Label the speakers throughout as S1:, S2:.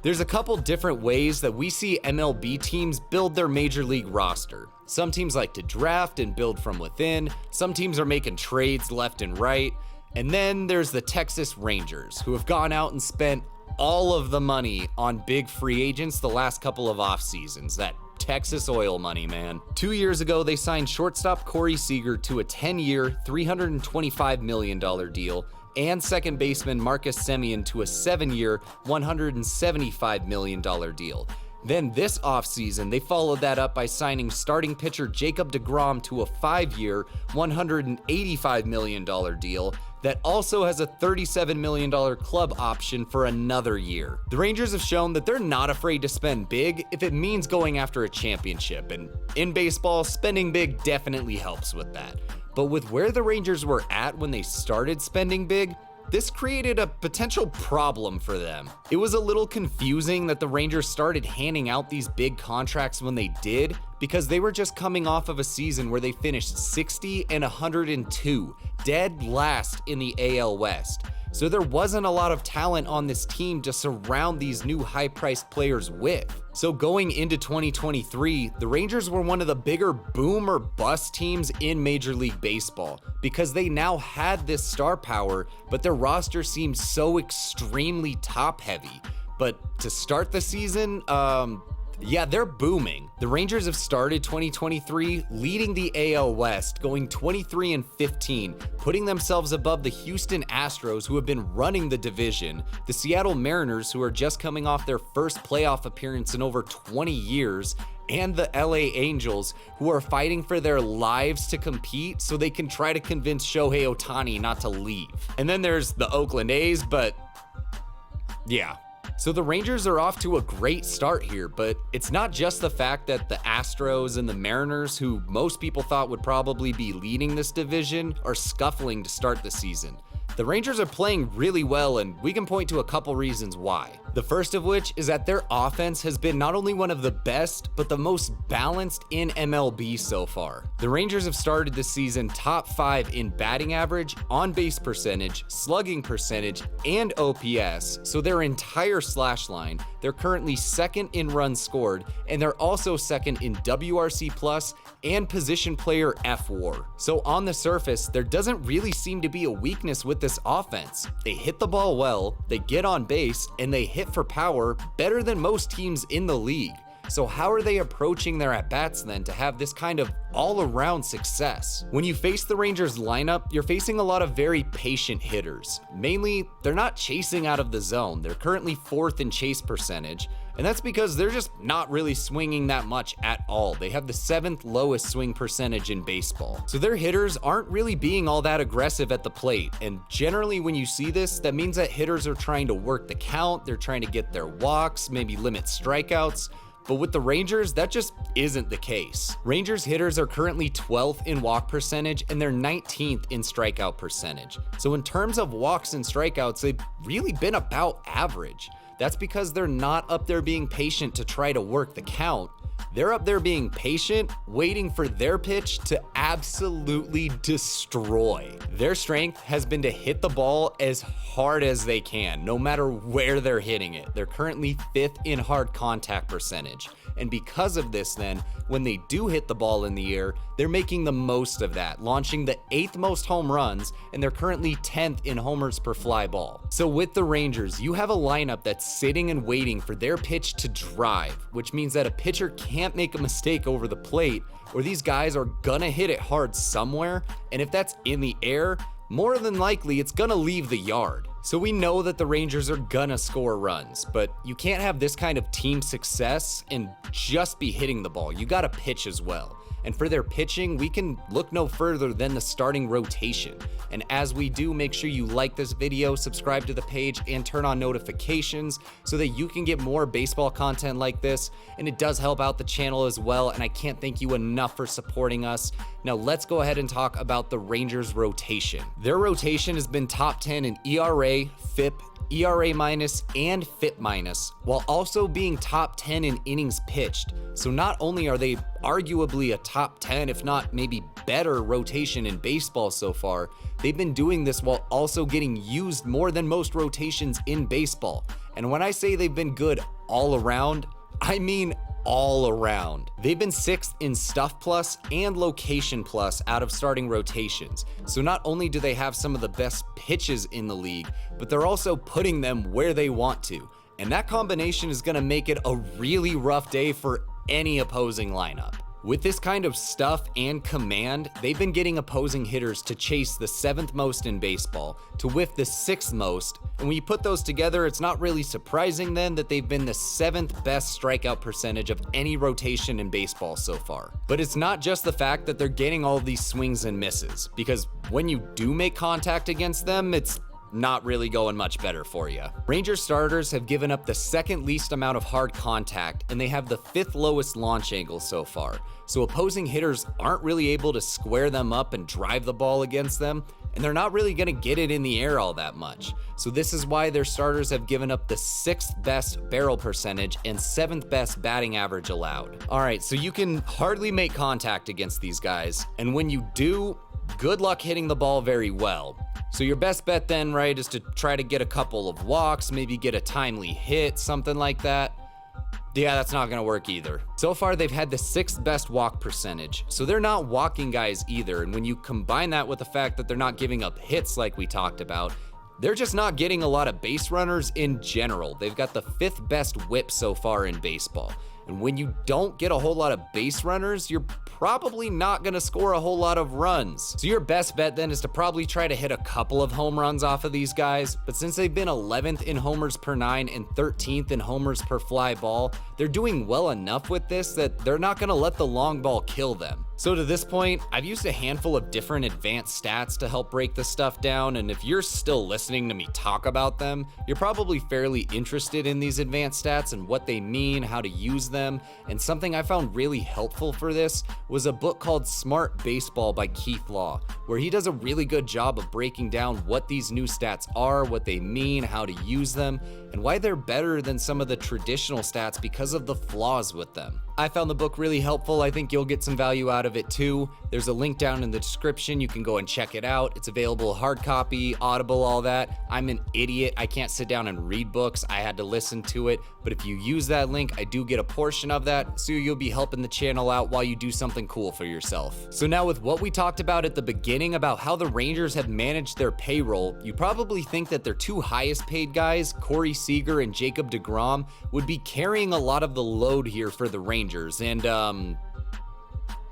S1: There's a couple different ways that we see MLB teams build their major league roster. Some teams like to draft and build from within, some teams are making trades left and right, and then there's the Texas Rangers, who have gone out and spent all of the money on big free agents the last couple of off seasons. That Texas oil money, man. 2 years ago, they signed shortstop Corey Seager to a 10-year, $325 million deal, and second baseman Marcus Semien to a 7-year, $175 million deal. Then this offseason, they followed that up by signing starting pitcher Jacob deGrom to a 5-year, $185 million deal that also has a $37 million club option for another year. The Rangers have shown that they're not afraid to spend big if it means going after a championship, and in baseball, spending big definitely helps with that. But with where the Rangers were at when they started spending big, this created a potential problem for them. It was a little confusing that the Rangers started handing out these big contracts when they did, because they were just coming off of a season where they finished 60 and 102, dead last in the AL West. So there wasn't a lot of talent on this team to surround these new high-priced players with. So going into 2023, the Rangers were one of the bigger boom or bust teams in Major League Baseball, because they now had this star power, but their roster seemed so extremely top-heavy. But to start the season, yeah, they're booming. The Rangers have started 2023 leading the AL West, going 23-15, putting themselves above the Houston Astros, who have been running the division, the Seattle Mariners, who are just coming off their first playoff appearance in over 20 years, and the LA Angels, who are fighting for their lives to compete so they can try to convince Shohei Ohtani not to leave. And then there's the Oakland A's, but yeah. So the Rangers are off to a great start here, but it's not just the fact that the Astros and the Mariners, who most people thought would probably be leading this division, are scuffling to start the season. The Rangers are playing really well, and we can point to a couple reasons why. The first of which is that their offense has been not only one of the best, but the most balanced in MLB so far. The Rangers have started this season top 5 in batting average, on-base percentage, slugging percentage, and OPS, so their entire slash line. They're currently second in runs scored, and they're also second in WRC plus and position player FWAR. So on the surface, there doesn't really seem to be a weakness with this offense. They hit the ball well, they get on base, and they hit for power better than most teams in the league. So how are they approaching their at-bats then to have this kind of all-around success? When you face the Rangers lineup, you're facing a lot of very patient hitters. Mainly, they're not chasing out of the zone. They're currently 4th in chase percentage, and that's because they're just not really swinging that much at all. They have the 7th lowest swing percentage in baseball. So their hitters aren't really being all that aggressive at the plate, and generally when you see this, that means that hitters are trying to work the count, they're trying to get their walks, maybe limit strikeouts. But with the Rangers, that just isn't the case. Rangers hitters are currently 12th in walk percentage, and they're 19th in strikeout percentage. So in terms of walks and strikeouts, they've really been about average. That's because they're not up there being patient to try to work the count. They're up there being patient, waiting for their pitch to absolutely destroy. Their strength has been to hit the ball as hard as they can, no matter where they're hitting it. They're currently 5th in hard contact percentage. And because of this then, when they do hit the ball in the air, they're making the most of that, launching the 8th most home runs, and they're currently 10th in homers per fly ball. So with the Rangers, you have a lineup that's sitting and waiting for their pitch to drive, which means that a pitcher can't make a mistake over the plate, or these guys are gonna hit it hard somewhere, and if that's in the air, more than likely it's gonna leave the yard. So we know that the Rangers are gonna score runs, but you can't have this kind of team success and just be hitting the ball. You gotta pitch as well. And for their pitching, we can look no further than the starting rotation. And as we do, make sure you like this video, subscribe to the page, and turn on notifications so that you can get more baseball content like this. And it does help out the channel as well, and I can't thank you enough for supporting us. Now let's go ahead and talk about the Rangers rotation. Their rotation has been top 10 in ERA, FIP, ERA minus, and FIP minus, while also being top 10 in innings pitched. So not only are they arguably a top 10, if not maybe better rotation in baseball so far, they've been doing this while also getting used more than most rotations in baseball. And when I say they've been good all around, I mean all around. They've been 6th in stuff plus and location plus out of starting rotations. So not only do they have some of the best pitches in the league, but they're also putting them where they want to. And that combination is gonna make it a really rough day for any opposing lineup. With this kind of stuff and command, they've been getting opposing hitters to chase the 7th most in baseball, to whiff the 6th most, and when you put those together, it's not really surprising then that they've been the 7th best strikeout percentage of any rotation in baseball so far. But it's not just the fact that they're getting all these swings and misses, because when you do make contact against them, it's not really going much better for you. Rangers starters have given up the 2nd least amount of hard contact, and they have the 5th lowest launch angle so far. So opposing hitters aren't really able to square them up and drive the ball against them, and they're not really gonna get it in the air all that much. So this is why their starters have given up the 6th best barrel percentage and 7th best batting average allowed. All right, so you can hardly make contact against these guys, and when you do, good luck hitting the ball very well. So your best bet then, right, is to try to get a couple of walks, maybe get a timely hit, something like that. Yeah, that's not gonna work either. So far, they've had the 6th best walk percentage, so they're not walking guys either. And when you combine that with the fact that they're not giving up hits like we talked about, they're just not getting a lot of base runners in general. They've got the 5th best whip so far in baseball. And when you don't get a whole lot of base runners, you're probably not gonna score a whole lot of runs. So your best bet then is to probably try to hit a couple of home runs off of these guys, but since they've been 11th in homers per 9 and 13th in homers per fly ball, they're doing well enough with this that they're not gonna let the long ball kill them. So to this point, I've used a handful of different advanced stats to help break this stuff down, and if you're still listening to me talk about them, you're probably fairly interested in these advanced stats and what they mean, how to use them, and something I found really helpful for this was a book called Smart Baseball by Keith Law, where he does a really good job of breaking down what these new stats are, what they mean, how to use them, and why they're better than some of the traditional stats because of the flaws with them. I found the book really helpful. I think you'll get some value out of it too. There's a link down in the description. You can go and check it out. It's available hard copy, Audible, all that. I'm an idiot. I can't sit down and read books. I had to listen to it. But if you use that link, I do get a portion of that, so you'll be helping the channel out while you do something cool for yourself. So now with what we talked about at the beginning about how the Rangers have managed their payroll, you probably think that their 2 highest paid guys, Corey Seager and Jacob deGrom, would be carrying a lot of the load here for the Rangers. And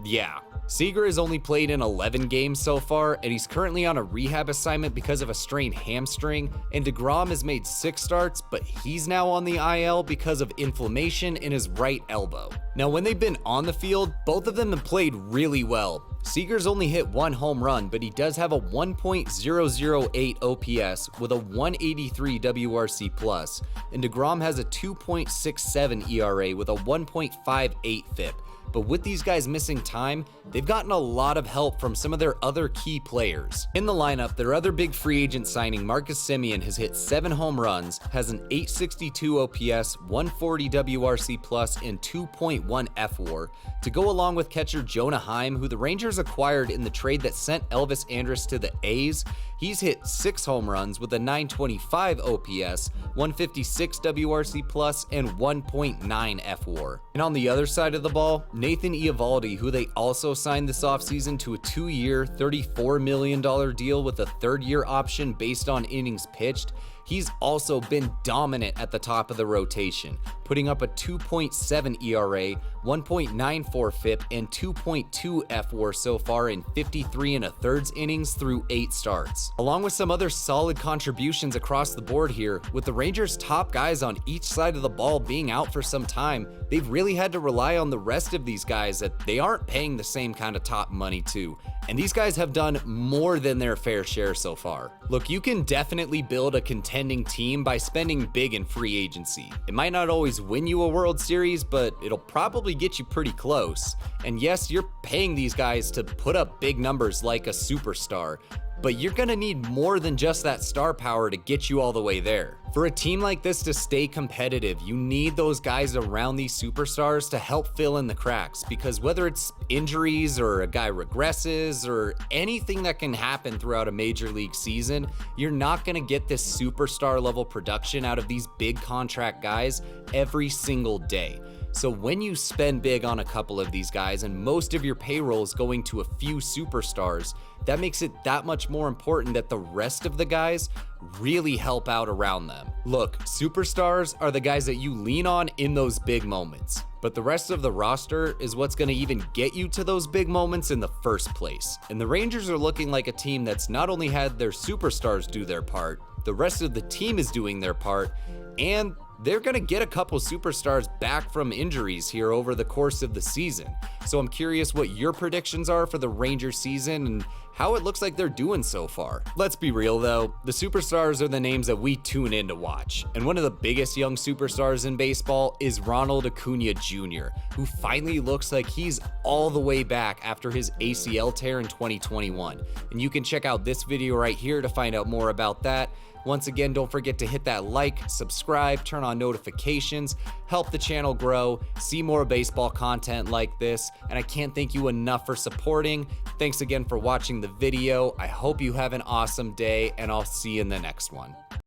S1: yeah. Seager has only played in 11 games so far, and he's currently on a rehab assignment because of a strained hamstring, and deGrom has made 6 starts, but he's now on the IL because of inflammation in his right elbow. Now, when they've been on the field, both of them have played really well. Seager's only hit 1 home run, but he does have a 1.008 OPS with a 183 WRC+, and deGrom has a 2.67 ERA with a 1.58 FIP. But with these guys missing time, they've gotten a lot of help from some of their other key players. In the lineup, their other big free agent signing, Marcus Semien, has hit 7 home runs, has an 862 OPS, 140 WRC+, and 2.1 FWAR, to go along with catcher Jonah Heim, who the Rangers acquired in the trade that sent Elvis Andrus to the A's. He's hit 6 home runs with a 925 OPS, 156 WRC+, and 1.9 FWAR. And on the other side of the ball, Nathan Eovaldi, who they also signed this offseason to a 2-year, $34 million deal with a 3rd-year option based on innings pitched, he's also been dominant at the top of the rotation, putting up a 2.7 ERA, 1.94 FIP, and 2.2 FWAR so far in 53 1/3 innings through 8 starts. Along with some other solid contributions across the board here, with the Rangers' top guys on each side of the ball being out for some time, they've really had to rely on the rest of these guys that they aren't paying the same kind of top money to. And these guys have done more than their fair share so far. Look, you can definitely build a contending team by spending big in free agency. It might not always win you a World Series, but it'll probably get you pretty close. And yes, you're paying these guys to put up big numbers like a superstar, but you're gonna need more than just that star power to get you all the way there. For a team like this to stay competitive, you need those guys around these superstars to help fill in the cracks, because whether it's injuries or a guy regresses or anything that can happen throughout a major league season, you're not gonna get this superstar level production out of these big contract guys every single day. So when you spend big on a couple of these guys and most of your payroll is going to a few superstars, that makes it that much more important that the rest of the guys really help out around them. Look, superstars are the guys that you lean on in those big moments, but the rest of the roster is what's going to even get you to those big moments in the first place. And the Rangers are looking like a team that's not only had their superstars do their part, the rest of the team is doing their part, and they're going to get a couple superstars back from injuries here over the course of the season. So I'm curious what your predictions are for the Rangers season and how it looks like they're doing so far. Let's be real though, the superstars are the names that we tune in to watch. And one of the biggest young superstars in baseball is Ronald Acuna Jr., who finally looks like he's all the way back after his ACL tear in 2021. And you can check out this video right here to find out more about that. Once again, don't forget to hit that like, subscribe, turn on notifications, help the channel grow, see more baseball content like this, and I can't thank you enough for supporting. Thanks again for watching the video. I hope you have an awesome day, and I'll see you in the next one.